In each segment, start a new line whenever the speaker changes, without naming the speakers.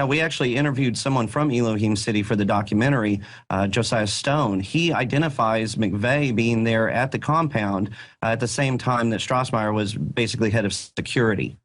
Yeah, we actually interviewed someone from Elohim City for the documentary, Josiah Stone. He identifies McVeigh being there at the compound at the same time that Strassmeier was basically head of security.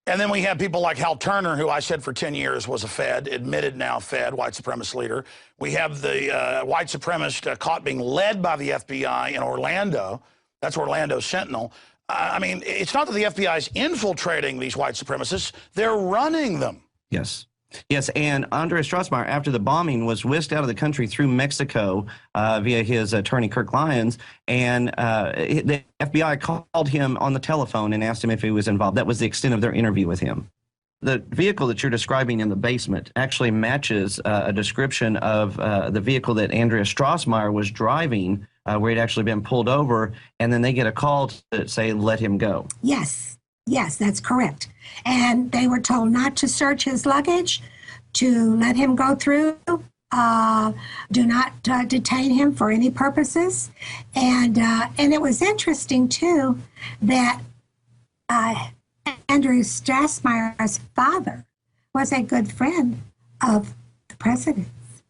And then we have people like Hal Turner, who I said for 10 years was a Fed, admitted now Fed, white supremacist leader. We have the white supremacist caught being led by the FBI in Orlando. That's Orlando Sentinel. I mean, it's not that the FBI is infiltrating these white supremacists. They're running them.
Yes. Yes, and Andreas Strassmeier, after the bombing, was whisked out of the country through Mexico via his attorney, Kirk Lyons, and the FBI called him on the telephone and asked him if he was involved. That was the extent of their interview with him. The vehicle that you're describing in the basement actually matches a description of the vehicle that Andreas Strassmeier was driving, where he'd actually been pulled over, and then they get a call to say, let him go.
Yes. Yes, that's correct. And they were told not to search his luggage, to let him go through, do not detain him for any purposes. And it was interesting, too, that Andreas Strassmeier's father was a good friend of the president's.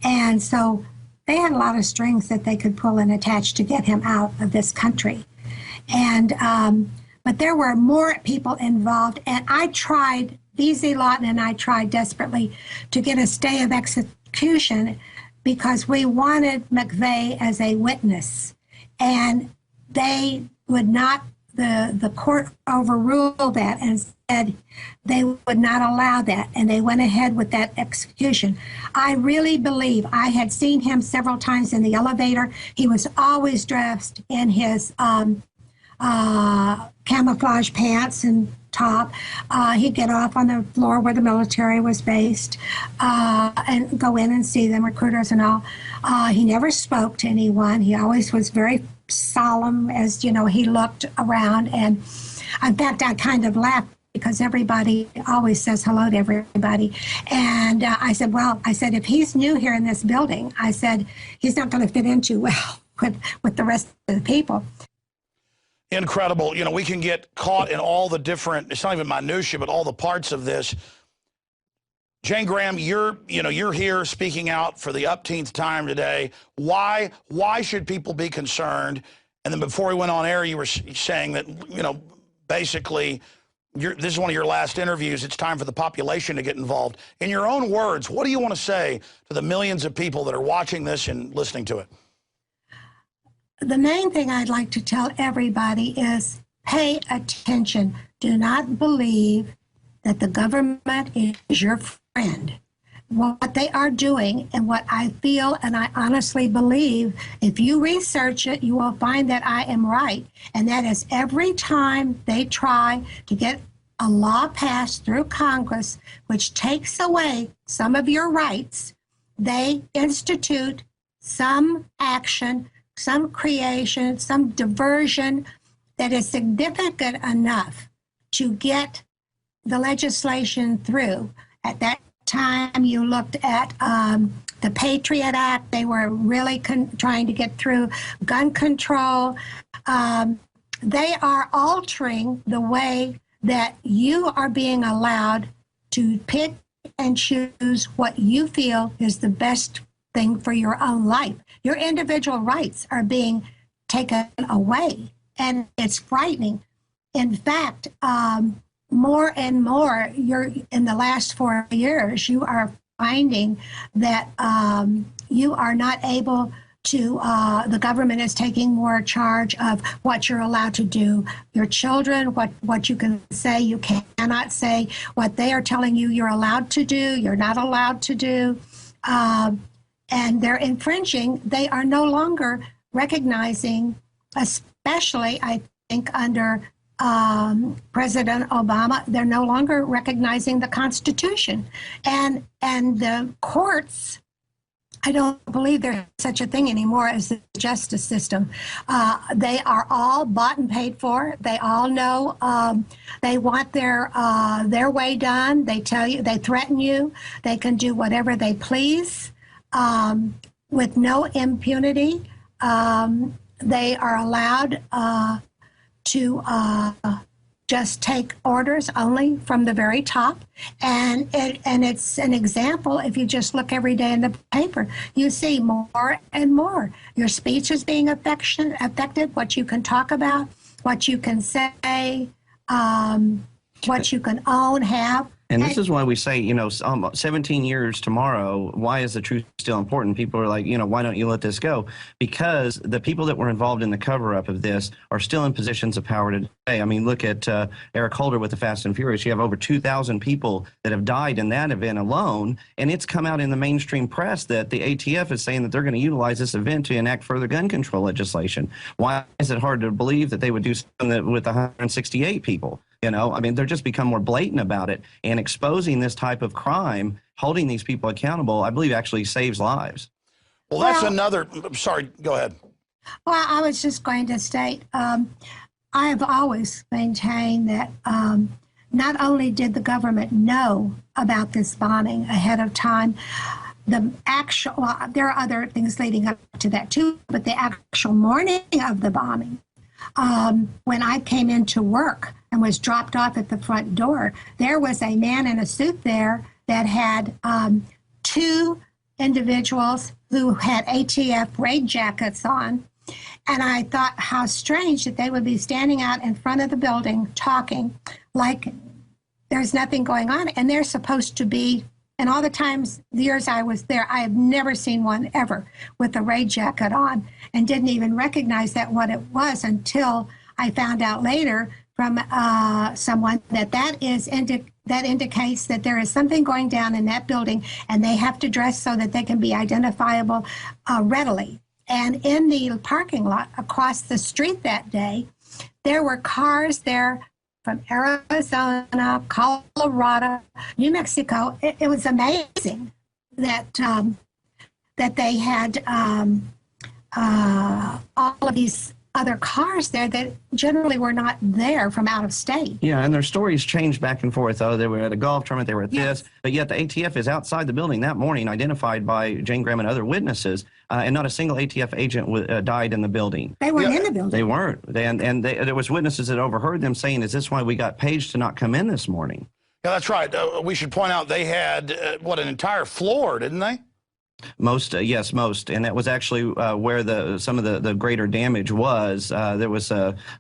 And so they had a lot of strings that they could pull and attach to get him out of this country. And but there were more people involved, and I tried, VZ Lawton and I tried desperately to get a stay of execution because we wanted McVeigh as a witness, and they would not, the court overruled that and said they would not allow that, and they went ahead with that execution. I really believe, I had seen him several times in the elevator. He was always dressed in his camouflage pants and top. He'd get off on the floor where the military was based and go in and see them, recruiters and all. He never spoke to anyone. He always was very solemn as, you know, he looked around. And in fact, I kind of laughed because everybody always says hello to everybody. And I said, well, I said, if he's new here in this building, I said, he's not going to fit in too well with the rest of the people.
Incredible. You know, we can get caught in all the different, it's not even minutia, but all the parts of this. Jane Graham, you're here speaking out for the upteenth time today. Why should people be concerned? And then before we went on air, you were saying that, you know, basically, this is one of your last interviews. It's time for the population to get involved. In your own words, what do you want to say to the millions of people that are watching this and listening to it?
The main thing I'd like to tell everybody is pay attention. Do not believe that the government is your friend. What they are doing and what I feel and I honestly believe, if you research it, you will find that I am right. And that is every time they try to get a law passed through Congress, which takes away some of your rights, they institute some action, some creation, some diversion that is significant enough to get the legislation through. At that time, you looked at the Patriot Act. They were really trying to get through gun control. They are altering the way that you are being allowed to pick and choose what you feel is the best thing for your own life. Your individual rights are being taken away, and it's frightening. In fact, more and more, in the last 4 years, you are finding that you are not able to, the government is taking more charge of what you're allowed to do. Your children, what you can say, you cannot say, what they are telling you you're allowed to do, you're not allowed to do. And they're infringing. They are no longer recognizing, especially, I think, under President Obama, they're no longer recognizing the Constitution. And the courts, I don't believe there's such a thing anymore as the justice system. They are all bought and paid for. They all know they want their way done. They tell you, they threaten you. They can do whatever they please with no impunity. They are allowed to just take orders only from the very top. And it's an example. If you just look every day in the paper, you see more and more. Your speech is being affected, what you can talk about, what you can say, what you can own, have.
And this is why we say, 17 years tomorrow, why is the truth still important? People are like, why don't you let this go? Because the people that were involved in the cover-up of this are still in positions of power today. I mean, look at Eric Holder with the Fast and Furious. You have over 2,000 people that have died in that event alone, and it's come out in the mainstream press that the ATF is saying that they're going to utilize this event to enact further gun control legislation. Why is it hard to believe that they would do something with 168 people? They're just become more blatant about it, and exposing this type of crime, holding these people accountable, I believe actually saves lives.
Well, that's another, sorry, go ahead.
Well, I was just going to state, I have always maintained that not only did the government know about this bombing ahead of time, there are other things leading up to that too, but the actual morning of the bombing, when I came into work and was dropped off at the front door, there was a man in a suit there that had two individuals who had ATF raid jackets on. And I thought how strange that they would be standing out in front of the building talking like there's nothing going on. And they're supposed to be, and all the years I was there, I have never seen one ever with a raid jacket on, and didn't even recognize that what it was until I found out later from someone that indicates that there is something going down in that building, and they have to dress so that they can be identifiable readily. And in the parking lot across the street that day, there were cars there from Arizona, Colorado, New Mexico. It was amazing that that they had all of these other cars there that generally were not there from out of state.
Yeah, and their stories changed back and forth. Oh, they were at a golf tournament, they were at this, but yet the ATF is outside the building that morning, identified by Jane Graham and other witnesses, and not a single ATF agent died in the building.
They weren't in the building.
They weren't. There was witnesses that overheard them saying, is this why we got paged to not come in this morning?
Yeah, that's right. We should point out they had, an entire floor, didn't they?
Yes, most, and that was actually where some of the greater damage was. There was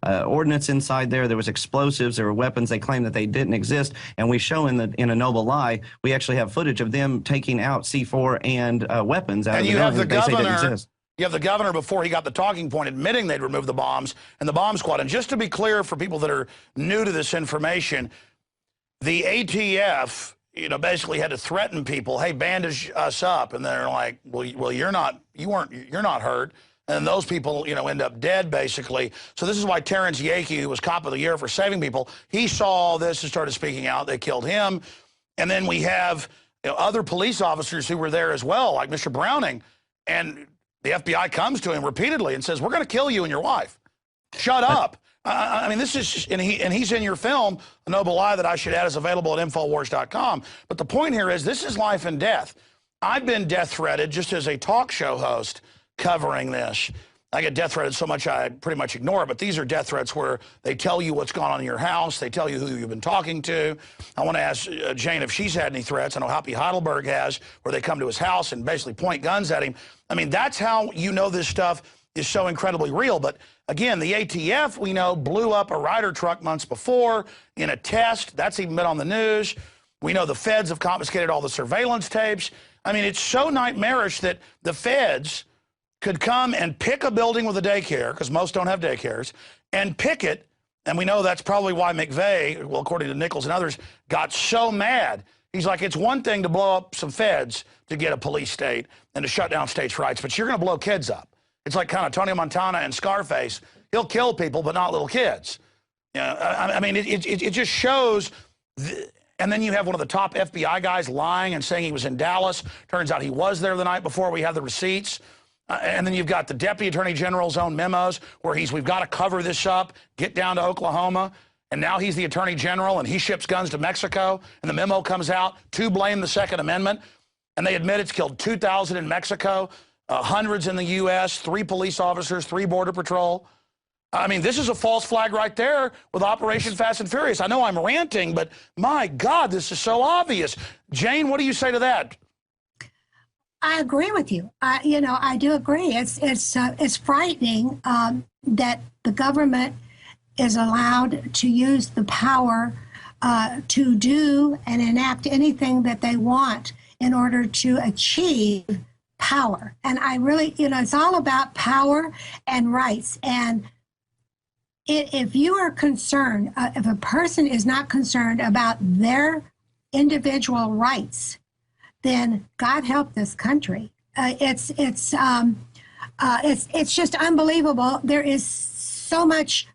ordnance inside there. There was explosives. There were weapons. They claimed that they didn't exist, and we show in A Noble Lie, we actually have footage of them taking out C4 and weapons out of the building. They say didn't exist.
You have the governor, before he got the talking point, admitting they'd removed the bombs and the bomb squad. And just to be clear for people that are new to this information, the ATF, basically had to threaten people, hey, bandage us up. And they're like, well, you're not hurt. And those people, end up dead, basically. So this is why Terrence Yakey, who was Cop of the Year for saving people, he saw all this and started speaking out. They killed him. And then we have other police officers who were there as well, like Mr. Browning. And the FBI comes to him repeatedly and says, we're going to kill you and your wife. Shut up. I mean, this is, and he's in your film, A Noble Lie, that I should add is available at Infowars.com. But the point here is, this is life and death. I've been death threatened just as a talk show host covering this. I get death threatened so much I pretty much ignore it, but these are death threats where they tell you what's gone on in your house. They tell you who you've been talking to. I want to ask Jane if she's had any threats. I know Hoppy Heidelberg has, where they come to his house and basically point guns at him. I mean, that's how this stuff is so incredibly real. But again, the ATF, we know, blew up a Ryder truck months before in a test. That's even been on the news. We know the feds have confiscated all the surveillance tapes. I mean, it's so nightmarish that the feds could come and pick a building with a daycare, because most don't have daycares, and pick it. And we know that's probably why McVeigh, well, according to Nichols and others, got so mad. He's like, it's one thing to blow up some feds to get a police state and to shut down states' rights, but you're going to blow kids up. It's like kind of Tony Montana and Scarface. He'll kill people, but not little kids. I mean, it just shows. And then you have one of the top FBI guys lying and saying he was in Dallas. Turns out he was there the night before. We have the receipts. And then you've got the Deputy Attorney General's own memos where we've got to cover this up, get down to Oklahoma. And now he's the Attorney General, and he ships guns to Mexico. And the memo comes out to blame the Second Amendment. And they admit it's killed 2,000 in Mexico. Hundreds in the U.S., 3 police officers, 3 Border Patrol. I mean, this is a false flag right there with Operation Fast and Furious. I know I'm ranting, but my God, this is so obvious. Jane, what do you say to that?
I agree with you. I do agree. It's frightening that the government is allowed to use the power to do and enact anything that they want in order to achieve power. And I really, it's all about power and rights. And if you are concerned, if a person is not concerned about their individual rights, then God help this country. It's just unbelievable. There is so much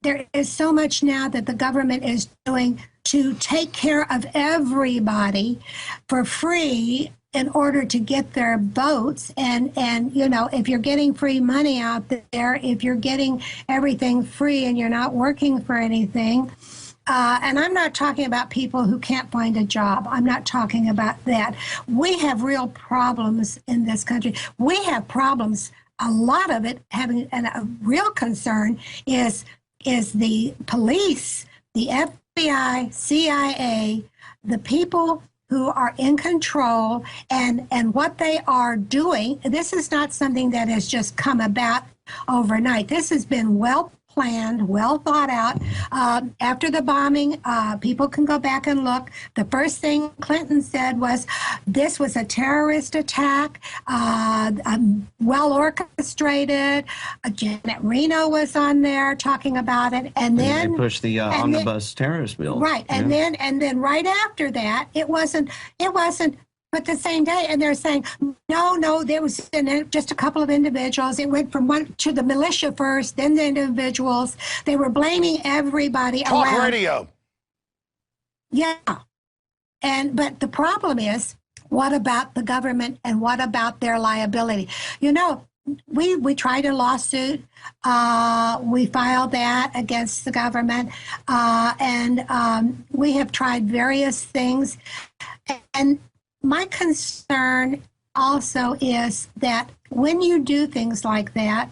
now that the government is doing to take care of everybody for free in order to get their votes. And if you're getting free money out there, if you're getting everything free and you're not working for anything, and I'm not talking about people who can't find a job. I'm not talking about that. We have real problems in this country. We have problems, a lot of it having, and a real concern is the police, the FBI, CIA, the people who are in control and what they are doing. This is not something that has just come about overnight. This has been well planned, well thought out. After the bombing, people can go back and look. The first thing Clinton said was, this was a terrorist attack, well orchestrated. Janet Reno was on there talking about it. And then
they pushed the omnibus terrorist bill.
Right. And then right after that, it wasn't but the same day, and they're saying, no, there was just a couple of individuals. It went from one to the militia first, then the individuals. They were blaming everybody
Talk
around.
radio.
Yeah. But the problem is, what about the government and what about their liability? We tried a lawsuit. We filed that against the government. And we have tried various things. And my concern also is that when you do things like that,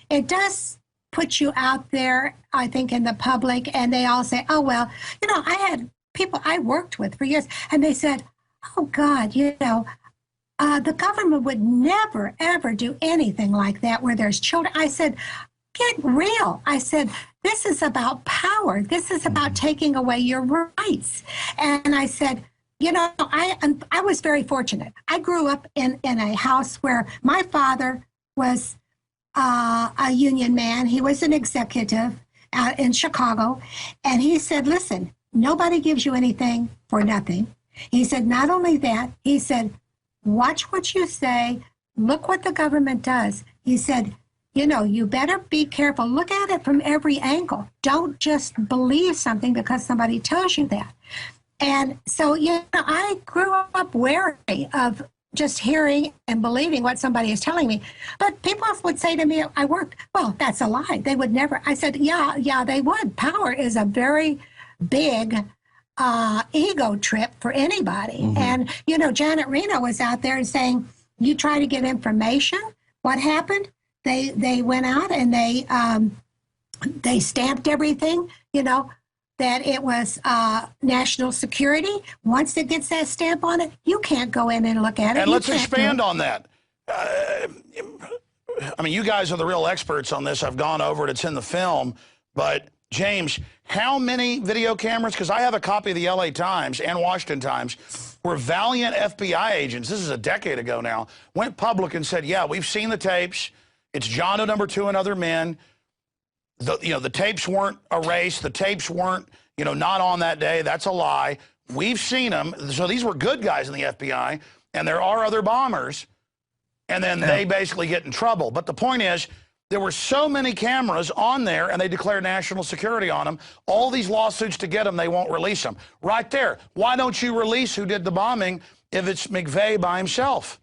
it does put you out there, I think, in the public, and they all say, oh, well, I had people I worked with for years, and they said, oh, God, the government would never, ever do anything like that where there's children. I said, get real. I said, this is about power. This is about taking away your rights. And I said, I was very fortunate. I grew up in a house where my father was a union man. He was an executive out in Chicago. And he said, listen, nobody gives you anything for nothing. He said, not only that, he said, watch what you say. Look what the government does. He said, you better be careful. Look at it from every angle. Don't just believe something because somebody tells you that. And so, I grew up wary of just hearing and believing what somebody is telling me. But people would say to me, I worked, well, that's a lie. They would never. I said, yeah, they would. Power is a very big ego trip for anybody. Mm-hmm. And, Janet Reno was out there and saying, you try to get information. What happened? They went out and they stamped everything, that it was national security. Once it gets that stamp on it, you can't go in and look at it.
And let's expand on that. You guys are the real experts on this. I've gone over it. It's in the film. But, James, how many video cameras, because I have a copy of the LA Times and Washington Times, where valiant FBI agents, this is a decade ago now, went public and said, yeah, we've seen the tapes. It's John Doe number 2 and other men. The tapes weren't erased. The tapes weren't, not on that day. That's a lie. We've seen them. So these were good guys in the FBI, and there are other bombers. And then they basically get in trouble. But the point is, there were so many cameras on there, and they declared national security on them. All these lawsuits to get them, they won't release them. Right there. Why don't you release who did the bombing if it's McVeigh by himself?